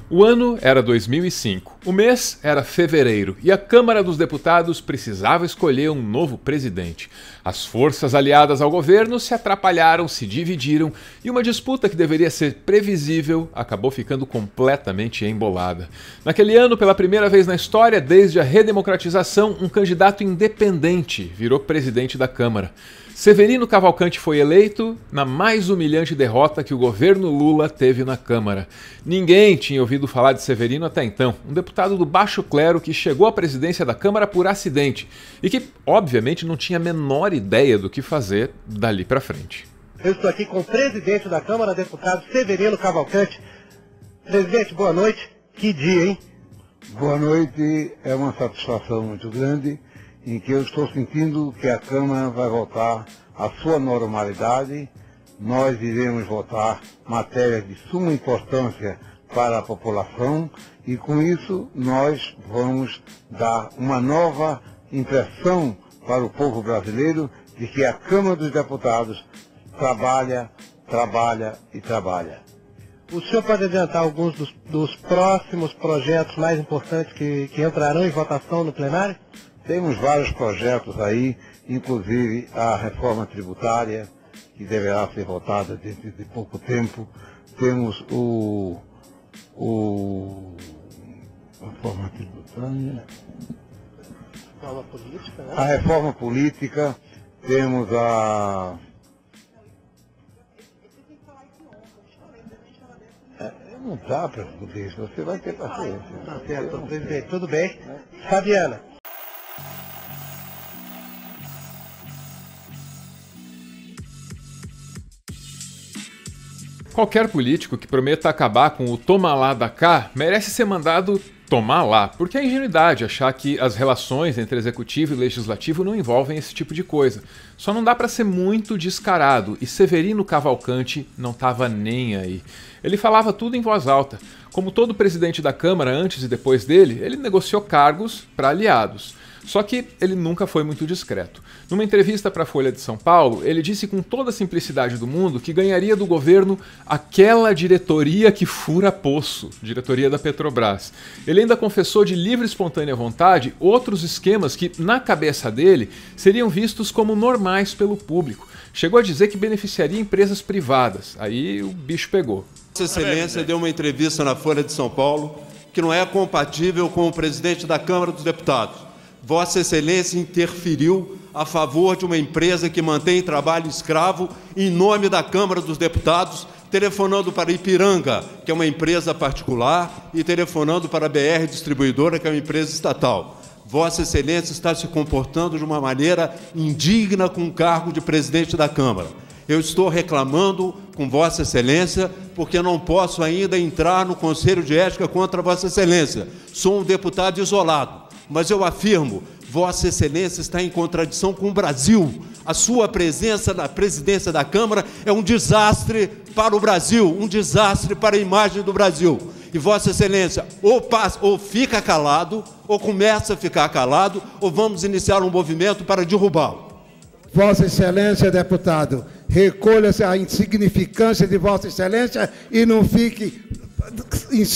O ano era 2005, o mês era fevereiro e a Câmara dos Deputados precisava escolher um novo presidente. As forças aliadas ao governo se atrapalharam, se dividiram e uma disputa que deveria ser previsível acabou ficando completamente embolada. Naquele ano, pela primeira vez na história, desde a redemocratização, um candidato independente virou presidente da Câmara. Severino Cavalcante foi eleito na mais humilhante derrota que o governo Lula teve na Câmara. Ninguém tinha ouvido falar de Severino até então, um deputado do baixo clero que chegou à presidência da Câmara por acidente e que, obviamente, não tinha a menor ideia do que fazer dali para frente. Eu estou aqui com o presidente da Câmara, deputado Severino Cavalcante. Presidente, boa noite. Que dia, hein? Boa noite, é uma satisfação muito grande em que eu estou sentindo que a Câmara vai voltar à sua normalidade. Nós iremos votar matérias de suma importância para a população e com isso nós vamos dar uma nova impressão para o povo brasileiro de que a Câmara dos Deputados trabalha, trabalha e trabalha. O senhor pode adiantar alguns dos próximos projetos mais importantes que entrarão em votação no plenário? Temos vários projetos aí, inclusive a reforma tributária, que deverá ser votada dentro de pouco tempo. Temos a reforma tributária, a reforma política, temos a... Não dá para responder isso, você vai ter paciência. Tá certo, presidente, tudo bem. Fabiana. Qualquer político que prometa acabar com o toma lá da cá merece ser mandado tomar lá, porque é ingenuidade achar que as relações entre executivo e legislativo não envolvem esse tipo de coisa. Só não dá para ser muito descarado, e Severino Cavalcante não estava nem aí. Ele falava tudo em voz alta. Como todo presidente da Câmara antes e depois dele, ele negociou cargos para aliados. Só que ele nunca foi muito discreto. Numa entrevista para a Folha de São Paulo, ele disse com toda a simplicidade do mundo que ganharia do governo aquela diretoria que fura poço, diretoria da Petrobras. Ele ainda confessou de livre e espontânea vontade outros esquemas que, na cabeça dele, seriam vistos como normais pelo público. Chegou a dizer que beneficiaria empresas privadas. Aí o bicho pegou. Vossa Excelência deu uma entrevista na Folha de São Paulo que não é compatível com o presidente da Câmara dos Deputados. Vossa Excelência interferiu a favor de uma empresa que mantém trabalho escravo em nome da Câmara dos Deputados, telefonando para Ipiranga, que é uma empresa particular, e telefonando para a BR Distribuidora, que é uma empresa estatal. Vossa Excelência está se comportando de uma maneira indigna com o cargo de presidente da Câmara. Eu estou reclamando com Vossa Excelência porque não posso ainda entrar no Conselho de Ética contra Vossa Excelência. Sou um deputado isolado. Mas eu afirmo, Vossa Excelência está em contradição com o Brasil. A sua presença na presidência da Câmara é um desastre para o Brasil, um desastre para a imagem do Brasil. E Vossa Excelência ou fica calado, ou começa a ficar calado, ou vamos iniciar um movimento para derrubá-lo. Vossa Excelência, deputado, recolha-se a insignificância de Vossa Excelência e não fique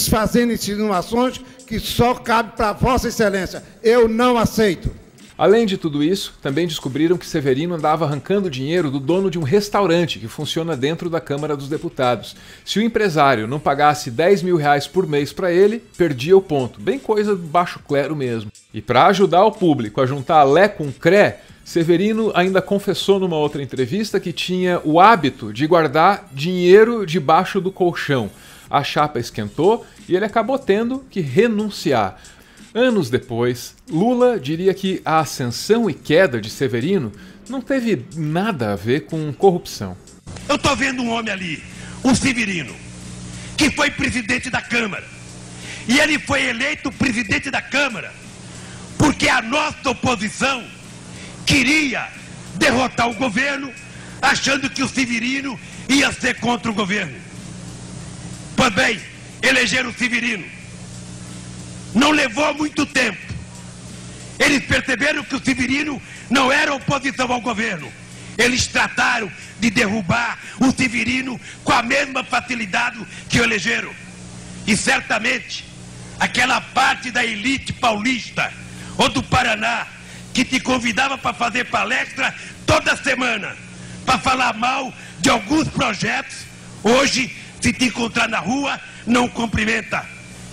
fazendo insinuações que só cabe para Vossa Excelência. Eu não aceito. Além de tudo isso, também descobriram que Severino andava arrancando dinheiro do dono de um restaurante que funciona dentro da Câmara dos Deputados. Se o empresário não pagasse 10 mil reais por mês para ele, perdia o ponto. Bem coisa do baixo clero mesmo. E para ajudar o público a juntar Lé com Cré, Severino ainda confessou numa outra entrevista que tinha o hábito de guardar dinheiro debaixo do colchão. A chapa esquentou e ele acabou tendo que renunciar. Anos depois, Lula diria que a ascensão e queda de Severino não teve nada a ver com corrupção. Eu estou vendo um homem ali, o Severino, que foi presidente da Câmara. E ele foi eleito presidente da Câmara porque a nossa oposição queria derrotar o governo, achando que o Severino ia ser contra o governo. Pois bem, elegeram o Severino. Não levou muito tempo. Eles perceberam que o Severino não era oposição ao governo. Eles trataram de derrubar o Severino com a mesma facilidade que o elegeram. E certamente, aquela parte da elite paulista ou do Paraná que te convidava para fazer palestra toda semana, para falar mal de alguns projetos, hoje, se te encontrar na rua, não cumprimenta.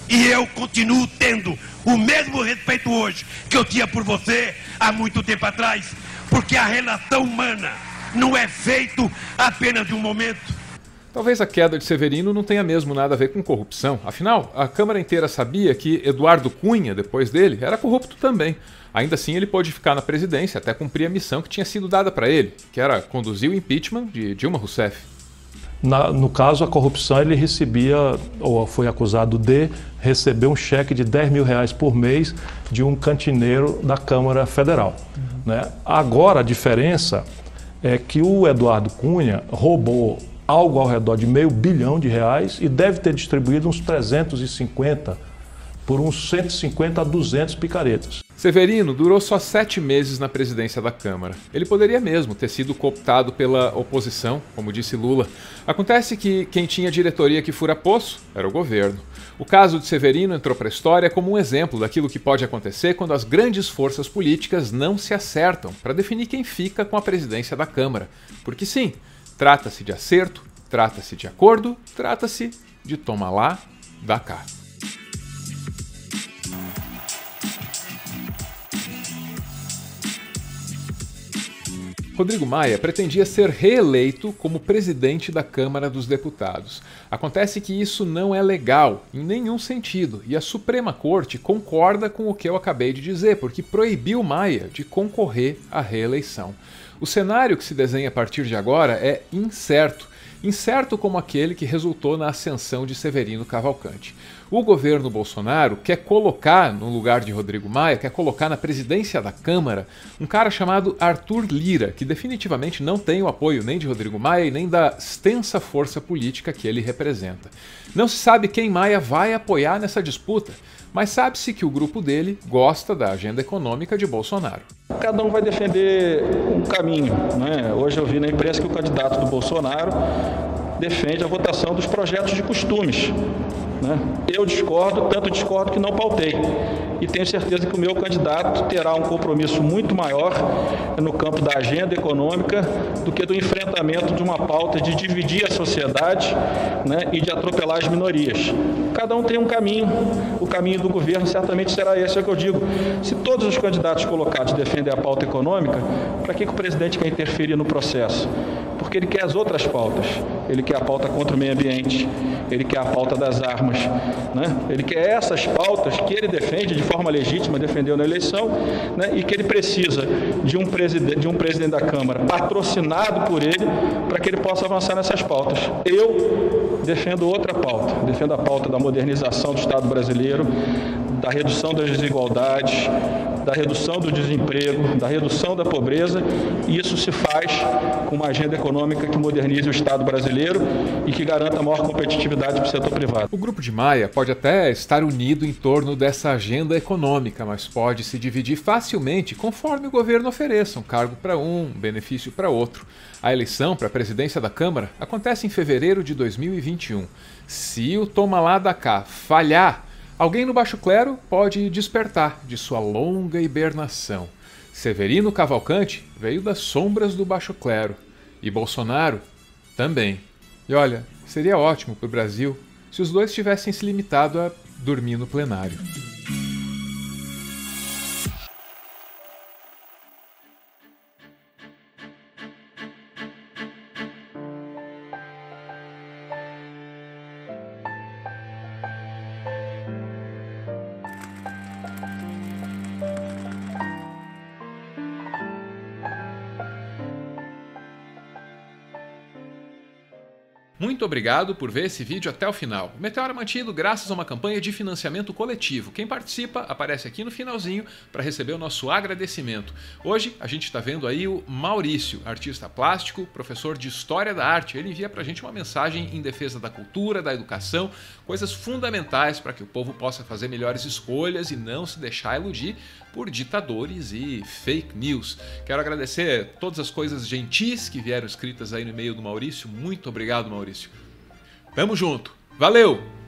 E eu continuo tendo o mesmo respeito hoje que eu tinha por você há muito tempo atrás, porque a relação humana não é feito apenas de um momento. Talvez a queda de Severino não tenha mesmo nada a ver com corrupção. Afinal, a Câmara inteira sabia que Eduardo Cunha, depois dele, era corrupto também. Ainda assim, ele pôde ficar na presidência até cumprir a missão que tinha sido dada para ele, que era conduzir o impeachment de Dilma Rousseff. No caso, a corrupção, ele recebia, ou foi acusado de receber um cheque de R$10.000 por mês de um cantineiro da Câmara Federal. Né? Agora, a diferença é que o Eduardo Cunha roubou algo ao redor de R$500 bilhão e deve ter distribuído uns 350 por uns 150 a 200 picaretas. Severino durou só 7 meses na presidência da Câmara. Ele poderia mesmo ter sido cooptado pela oposição, como disse Lula. Acontece que quem tinha diretoria que fura poço era o governo. O caso de Severino entrou para a história como um exemplo daquilo que pode acontecer quando as grandes forças políticas não se acertam para definir quem fica com a presidência da Câmara. Porque sim, trata-se de acerto, trata-se de acordo, trata-se de toma lá, dá cá. Rodrigo Maia pretendia ser reeleito como presidente da Câmara dos Deputados. Acontece que isso não é legal, em nenhum sentido, e a Suprema Corte concorda com o que eu acabei de dizer, porque proibiu Maia de concorrer à reeleição. O cenário que se desenha a partir de agora é incerto. Incerto como aquele que resultou na ascensão de Severino Cavalcante. O governo Bolsonaro quer colocar, no lugar de Rodrigo Maia, quer colocar na presidência da Câmara um cara chamado Arthur Lira, que definitivamente não tem o apoio nem de Rodrigo Maia e nem da extensa força política que ele representa. Não se sabe quem Maia vai apoiar nessa disputa, mas sabe-se que o grupo dele gosta da agenda econômica de Bolsonaro. Cada um vai defender um caminho, né? Hoje eu vi na imprensa que o candidato do Bolsonaro defende a votação dos projetos de costumes. Né? Eu discordo, tanto discordo que não pautei. E tenho certeza que o meu candidato terá um compromisso muito maior no campo da agenda econômica do que do enfrentamento de uma pauta de dividir a sociedade, né, e de atropelar as minorias. Cada um tem um caminho. O caminho do governo certamente será esse, é o que eu digo. Se todos os candidatos colocados defendem a pauta econômica, para que o presidente quer interferir no processo? Porque ele quer as outras pautas. Ele quer a pauta contra o meio ambiente, ele quer a pauta das armas, né? Ele quer essas pautas que ele defende de forma legítima, defendeu na eleição, né? E que ele precisa de um presidente da Câmara patrocinado por ele para que ele possa avançar nessas pautas. Eu defendo outra pauta, defendo a pauta da modernização do Estado brasileiro, da redução das desigualdades, da redução do desemprego, da redução da pobreza, e isso se faz com uma agenda econômica que modernize o Estado brasileiro e que garanta a maior competitividade para o setor privado. O grupo de Maia pode até estar unido em torno dessa agenda econômica, mas pode se dividir facilmente conforme o governo ofereça um cargo para um benefício para outro. A eleição para a presidência da Câmara acontece em fevereiro de 2021. Se o toma lá da cá falhar, alguém no baixo clero pode despertar de sua longa hibernação. Severino Cavalcante veio das sombras do baixo clero. E Bolsonaro também. E olha, seria ótimo para o Brasil se os dois tivessem se limitado a dormir no plenário. Muito obrigado por ver esse vídeo até o final. O Meteoro é mantido graças a uma campanha de financiamento coletivo. Quem participa aparece aqui no finalzinho para receber o nosso agradecimento. Hoje a gente está vendo aí o Maurício, artista plástico, professor de História da Arte. Ele envia para a gente uma mensagem em defesa da cultura, da educação, coisas fundamentais para que o povo possa fazer melhores escolhas e não se deixar iludir por ditadores e fake news. Quero agradecer todas as coisas gentis que vieram escritas aí no e-mail do Maurício. Muito obrigado, Maurício. Tamo junto. Valeu!